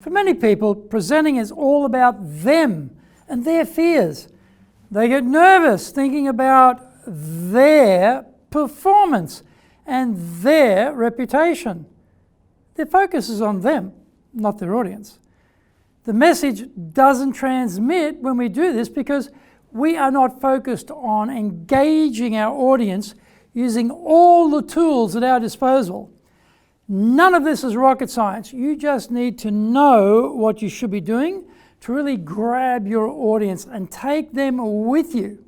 For many people, presenting is all about them and their fears. They get nervous thinking about their performance and their reputation. Their focus is on them, not their audience. The message doesn't transmit when we do this because we are not focused on engaging our audience using all the tools at our disposal. None of this is rocket science. You just need to know what you should be doing to really grab your audience and take them with you.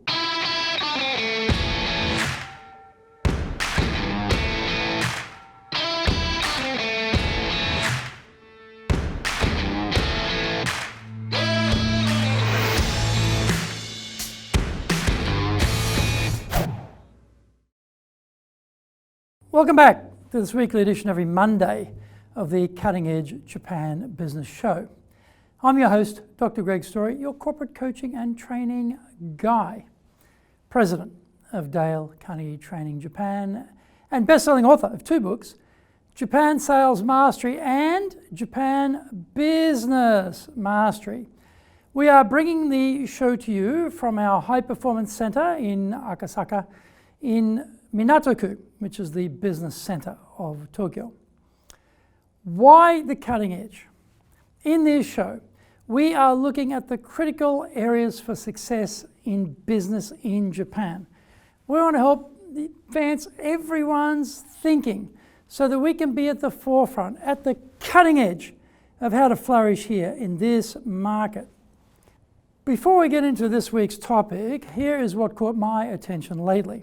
Welcome back to this weekly edition every Monday of the Cutting Edge Japan Business Show. I'm your host, Dr. Greg Story, your corporate coaching and training guy, president of Dale Carnegie Training Japan, and best-selling author of 2 books, Japan Sales Mastery and Japan Business Mastery. We are bringing the show to you from our High Performance Center in Akasaka in Minato-ku, which is the business center of Tokyo. Why the cutting edge? In this show, we are looking at the critical areas for success in business in Japan. We want to help advance everyone's thinking so that we can be at the forefront, at the cutting edge of how to flourish here in this market. Before we get into this week's topic, here is what caught my attention lately.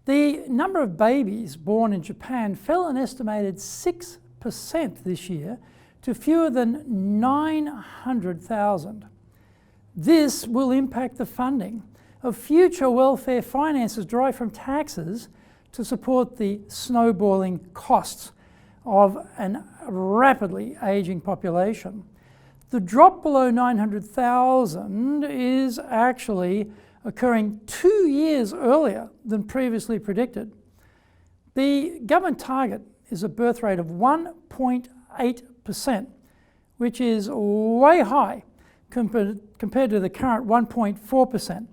The number of babies born in Japan fell an estimated 6% this year to fewer than 900,000. This will impact the funding of future welfare finances derived from taxes to support the snowballing costs of a rapidly aging population. The drop below 900,000 is actually occurring 2 years earlier than previously predicted. The government target is a birth rate of 1.8%, which is way high compared to the current 1.4%.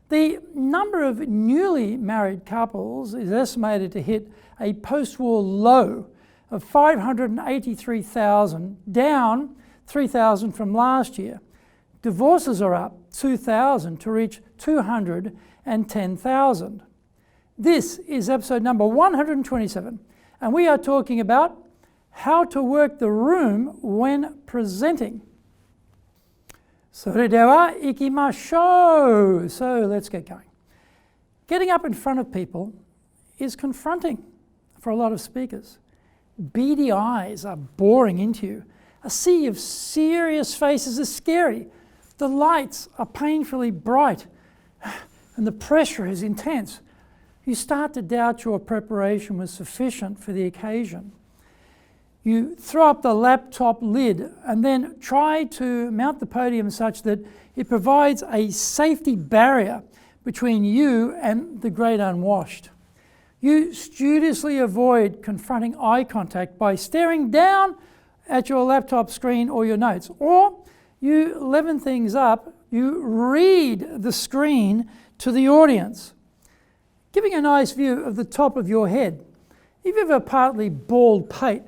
The number of newly married couples is estimated to hit a post-war low of 583,000, down 3,000 from last year. Divorces are up 2,000 to reach 210,000. This is episode number 127, and we are talking about how to work the room when presenting. それでは行きましょう. So let's get going. Getting up in front of people is confronting for a lot of speakers. Beady eyes are boring into you. A sea of serious faces is scary. The lights are painfully bright and the pressure is intense. You start to doubt your preparation was sufficient for the occasion. You throw up the laptop lid and then try to mount the podium such that it provides a safety barrier between you and the great unwashed. You studiously avoid confronting eye contact by staring down at your laptop screen or your notes, or you leaven things up, you read the screen to the audience, giving a nice view of the top of your head. If you have a partly bald pate,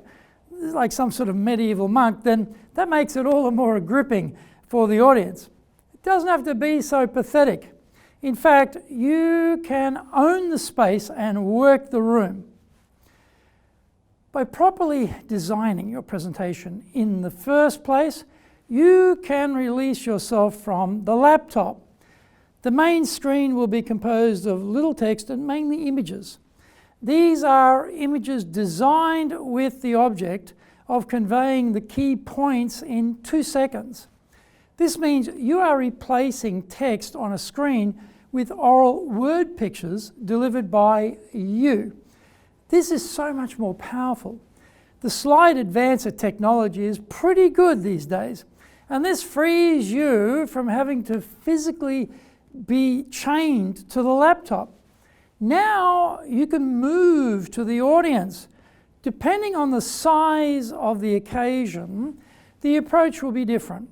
like some sort of medieval monk, then that makes it all the more gripping for the audience. It doesn't have to be so pathetic. In fact, you can own the space and work the room. By properly designing your presentation in the first place, you can release yourself from the laptop. The main screen will be composed of little text and mainly images. These are images designed with the object of conveying the key points in 2 seconds. This means you are replacing text on a screen with oral word pictures delivered by you. This is so much more powerful. The slight advance of technology is pretty good these days, and this frees you from having to physically be chained to the laptop. Now you can move to the audience. Depending on the size of the occasion, the approach will be different.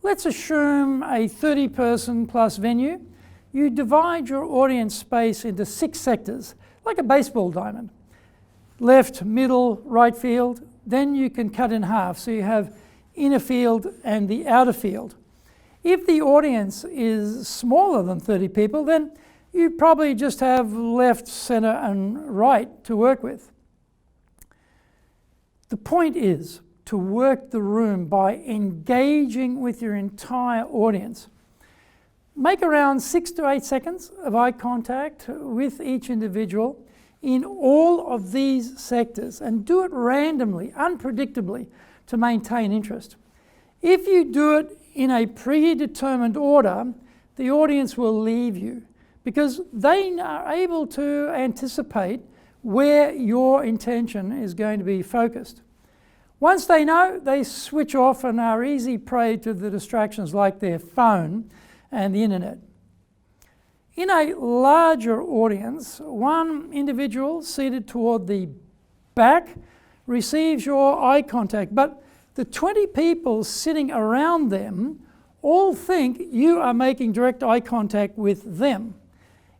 Let's assume a 30-person plus venue. You divide your audience space into 6 sectors, like a baseball diamond. Left, middle, right field. Then you can cut in half, so you have inner field and the outer field. If the audience is smaller than 30 people, then you probably just have left, center, and right to work with. The point is to work the room by engaging with your entire audience. Make around 6 to 8 seconds of eye contact with each individual in all of these sectors, and do it randomly, unpredictably, to maintain interest. If you do it in a predetermined order, the audience will leave you because they are able to anticipate where your intention is going to be focused. Once they know, they switch off and are easy prey to the distractions like their phone and the internet. In a larger audience, one individual seated toward the back receives your eye contact, but the 20 people sitting around them all think you are making direct eye contact with them.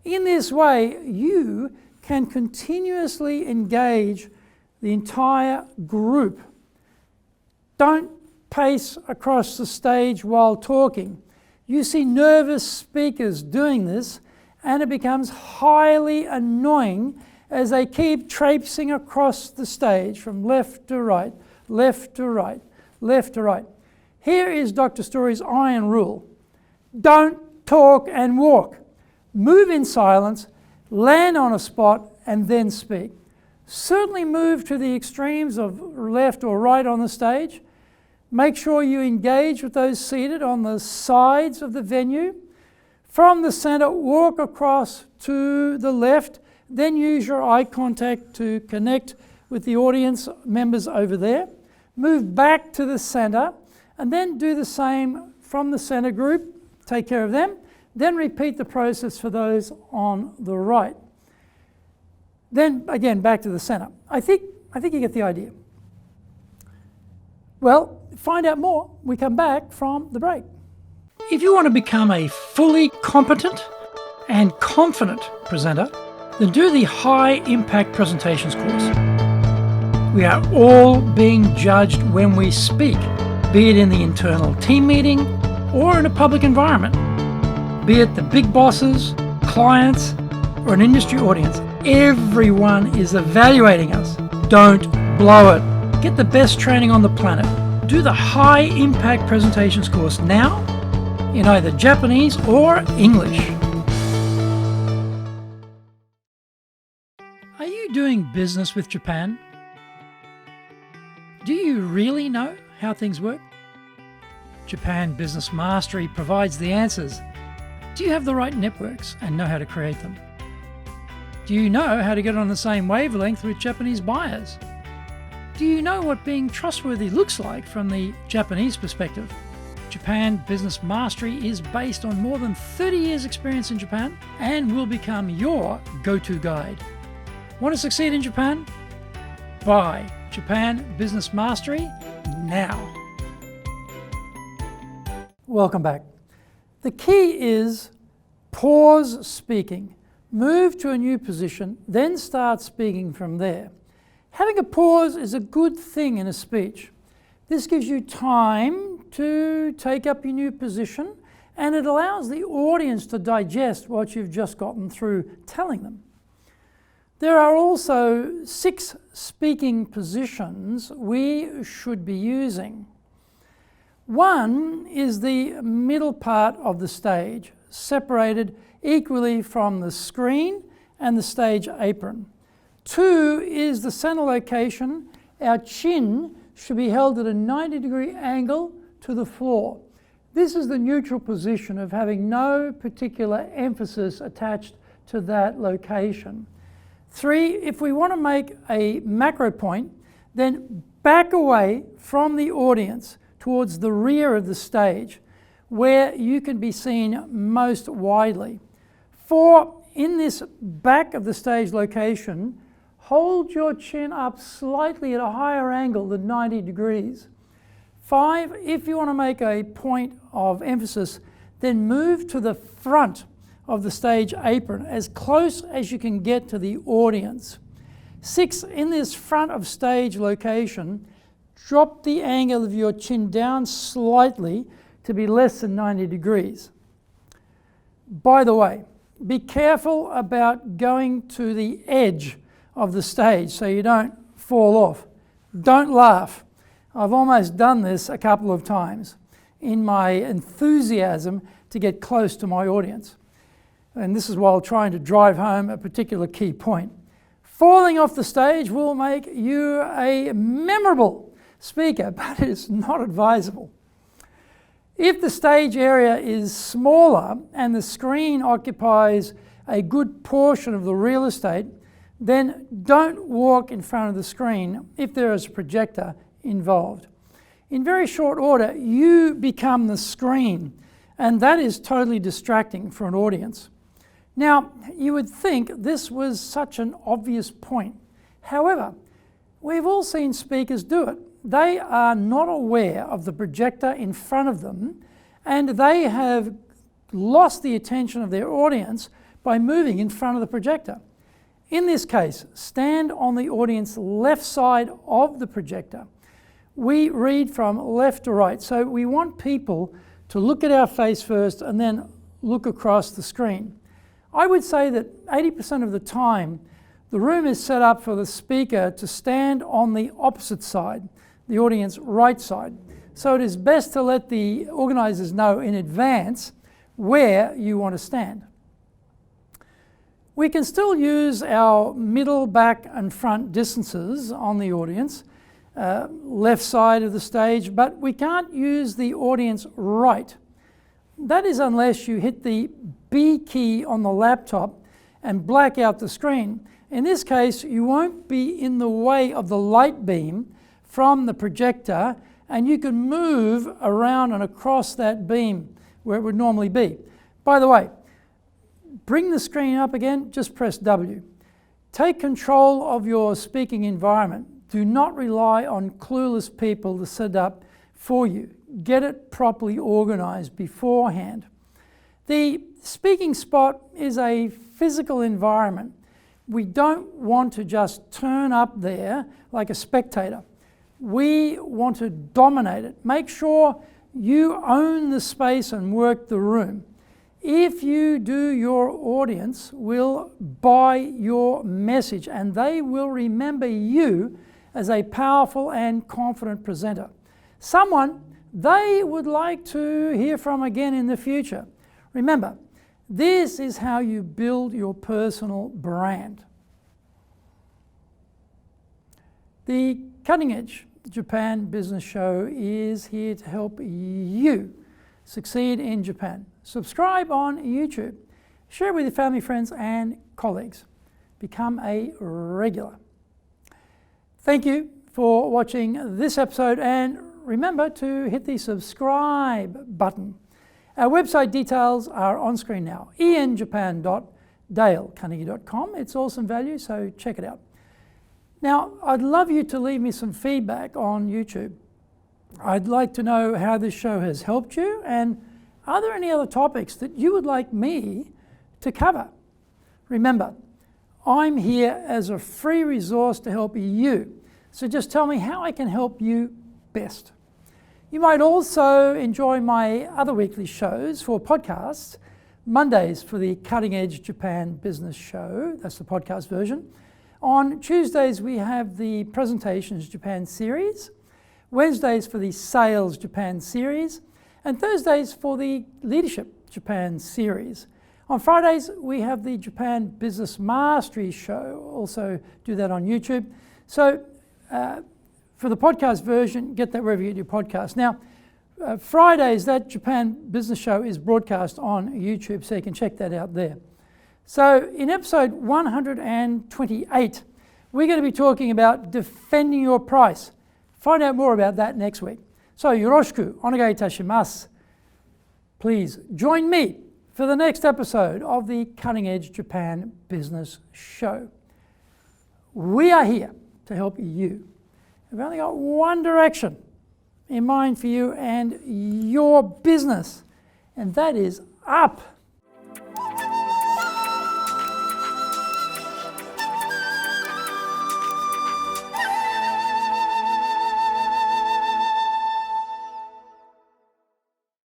In this way, you can continuously engage the entire group. Don't pace across the stage while talking. You see nervous speakers doing this, and it becomes highly annoying as they keep traipsing across the stage from left to right, left to right, left to right. Here is Dr. Story's iron rule. Don't talk and walk. Move in silence, land on a spot, and then speak. Certainly move to the extremes of left or right on the stage. Make sure you engage with those seated on the sides of the venue. From the center, walk across to the left, then use your eye contact to connect with the audience members over there. Move back to the center, and then do the same from the center group, take care of them, then repeat the process for those on the right. Then again, back to the center. I think you get the idea. Well, find out more. We come back from the break. If you want to become a fully competent and confident presenter, then do the High Impact Presentations course. We are all being judged when we speak, be it in the internal team meeting or in a public environment, be it the big bosses, clients, or an industry audience. Everyone is evaluating us. Don't blow it. Get the best training on the planet. Do the High Impact Presentations course now in either Japanese or English. Are you doing business with Japan? Do you really know how things work? Japan Business Mastery provides the answers. Do you have the right networks and know how to create them? Do you know how to get on the same wavelength with Japanese buyers? Do you know what being trustworthy looks like from the Japanese perspective? Japan Business Mastery is based on more than 30 years' experience in Japan and will become your go-to guide. Want to succeed in Japan? Buy Japan Business Mastery now. Welcome back. The key is pause speaking. Move to a new position, then start speaking from there. Having a pause is a good thing in a speech. This gives you time to take up your new position, and it allows the audience to digest what you've just gotten through telling them. There are also 6 speaking positions we should be using. One is the middle part of the stage, separated equally from the screen and the stage apron. 2 is the center location. Our chin should be held at a 90-degree angle to the floor. This is the neutral position of having no particular emphasis attached to that location. 3, if we want to make a macro point, then back away from the audience towards the rear of the stage where you can be seen most widely. 4, in this back of the stage location, hold your chin up slightly at a higher angle than 90 degrees. 5, if you want to make a point of emphasis, then move to the front of the stage apron as close as you can get to the audience. 6, in this front of stage location, drop the angle of your chin down slightly to be less than 90 degrees. By the way, be careful about going to the edge of the stage so you don't fall off. Don't laugh. I've almost done this a couple of times in my enthusiasm to get close to my audience. And this is while trying to drive home a particular key point. Falling off the stage will make you a memorable speaker, but it's not advisable. If the stage area is smaller and the screen occupies a good portion of the real estate, then don't walk in front of the screen if there is a projector involved. In very short order, you become the screen, and that is totally distracting for an audience. Now, you would think this was such an obvious point. However, we've all seen speakers do it. They are not aware of the projector in front of them, and they have lost the attention of their audience by moving in front of the projector. In this case, stand on the audience left side of the projector. We read from left to right, so we want people to look at our face first and then look across the screen. I would say that 80% of the time, the room is set up for the speaker to stand on the opposite side, the audience right side. So it is best to let the organisers know in advance where you want to stand. We can still use our middle, back and front distances on the audience, left side of the stage, but we can't use the audience right. That is unless you hit the B key on the laptop and black out the screen. In this case, you won't be in the way of the light beam from the projector, and you can move around and across that beam where it would normally be. By the way, bring the screen up again, just press W. Take control of your speaking environment. Do not rely on clueless people to set up for you. Get it properly organized beforehand. The speaking spot is a physical environment. We don't want to just turn up there like a spectator. We want to dominate it. Make sure you own the space and work the room. If you do, your audience will buy your message and they will remember you as a powerful and confident presenter. Someone they would like to hear from again in the future. Remember, this is how you build your personal brand. The Cutting Edge Japan Business Show is here to help you succeed in Japan. Subscribe on YouTube. Share it with your family, friends, and colleagues. Become a regular. Thank you for watching this episode, and remember to hit the subscribe button. Our website details are on screen now, enjapan.dalecarnegie.com. It's awesome value, so check it out. Now, I'd love you to leave me some feedback on YouTube. I'd like to know how this show has helped you, and are there any other topics that you would like me to cover? Remember, I'm here as a free resource to help you. So just tell me how I can help you best. You might also enjoy my other weekly shows for podcasts. Mondays for the Cutting Edge Japan Business Show, that's the podcast version. On Tuesdays we have the Presentations Japan series. Wednesdays for the Sales Japan series. And Thursdays for the Leadership Japan series. On Fridays we have the Japan Business Mastery Show. Also do that on YouTube. So for the podcast version, get that wherever you get your podcast. Now, Fridays, that Japan Business Show is broadcast on YouTube, so you can check that out there. So in episode 128, we're going to be talking about defending your price. Find out more about that next week. So, yoroshiku onegai itashimasu. Please join me for the next episode of the Cutting Edge Japan Business Show. We are here to help you. We've only got one direction, in mind for you and your business, and that is up.